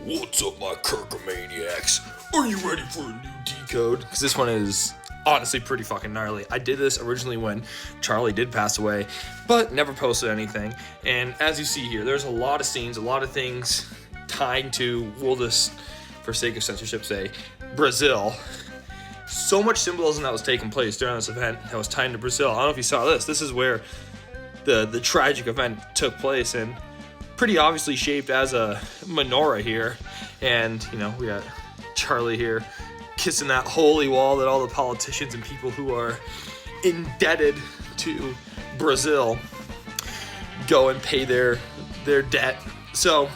What's up, my Kirkomaniacs? Are you ready for a new Decode? Because this one is honestly pretty fucking gnarly. I did this originally when Charlie did pass away, but never posted anything. And as you see here, there's a lot of scenes, a lot of things tying to, we'll just, for sake of censorship, say, Brazil. So much symbolism that was taking place during this event that was tied to Brazil. I don't know if you saw this. This is where the tragic event took place, and pretty obviously shaped as a menorah here. And, you know, we got Charlie here kissing that holy wall that all the politicians and people who are indebted to Brazil go and pay their debt. So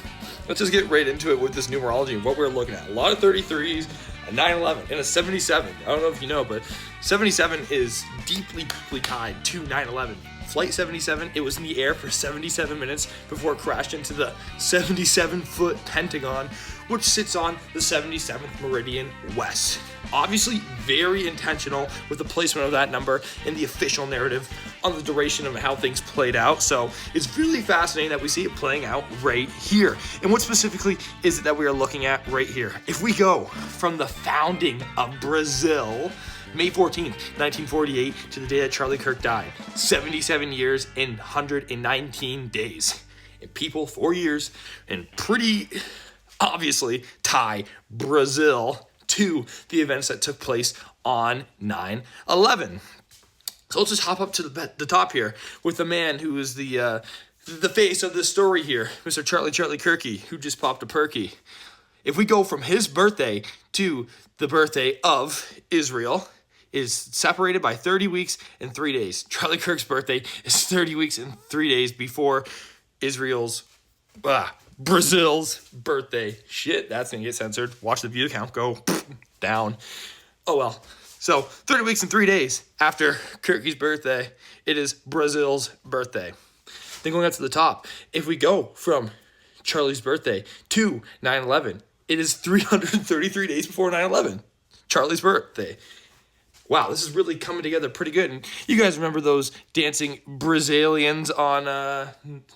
let's just get right into it with this numerology and what we're looking at. A lot of 33s, a 9/11, and a 77. I don't know if you know, but 77 is deeply tied to 9/11. Flight 77, it was in the air for 77 minutes before it crashed into the 77-foot Pentagon, which sits on the 77th meridian west. Obviously very intentional with the placement of that number in the official narrative on the duration of how things played out. So it's really fascinating that we see it playing out right here. And what specifically is it that we are looking at right here? If we go from the founding of Brazil, May 14th, 1948, to the day that Charlie Kirk died. 77 years and 119 days. And people, 4 years, and pretty obviously tie Brazil to the events that took place on 9/11. So let's just hop up to the top here with the man who is the face of this story here, Mr. Charlie Kirky, who just popped a perky. If we go from his birthday to the birthday of Israel, is separated by 30 weeks and 3 days. Charlie Kirk's birthday is 30 weeks and 3 days before Brazil's birthday. Shit, that's gonna get censored. Watch the view count go down. Oh well. So 30 weeks and 3 days after Kirky's birthday, it is Brazil's birthday. Then going up to the top, if we go from Charlie's birthday to 9/11, it is 333 days before 9/11. Charlie's birthday. Wow, this is really coming together pretty good. And you guys remember those dancing Brazilians on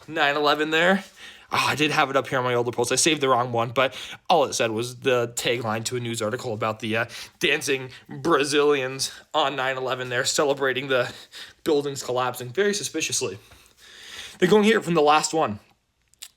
9/11 there? Oh, I did have it up here on my older post. I saved the wrong one, but all it said was the tagline to a news article about the dancing Brazilians on 9/11 there, celebrating the buildings collapsing very suspiciously. Then going here from the last one.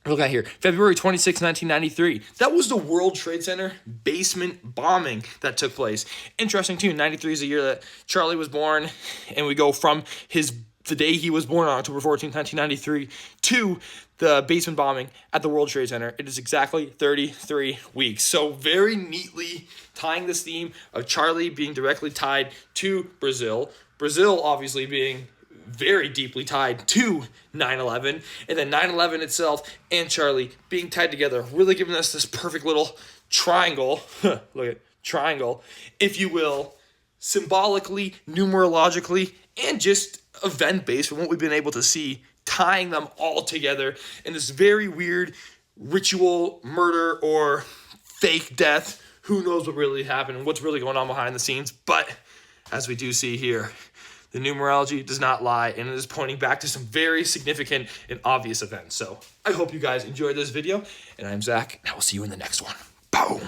Look at here, February 26, 1993. That was the World Trade Center basement bombing that took place. Interesting too, 93 is the year that Charlie was born, and we go from the day he was born on October 14, 1993, to the basement bombing at the World Trade Center. It is exactly 33 weeks. So very neatly tying this theme of Charlie being directly tied to Brazil. Brazil obviously being very deeply tied to 9/11, and then 9/11 itself and Charlie being tied together, really giving us this perfect little triangle, look at triangle, if you will, symbolically, numerologically, and just event-based from what we've been able to see, tying them all together in this very weird ritual murder or fake death. Who knows what really happened and what's really going on behind the scenes, but as we do see here, the numerology does not lie, and it is pointing back to some very significant and obvious events. So I hope you guys enjoyed this video, and I'm Zach, and I will see you in the next one. Boom.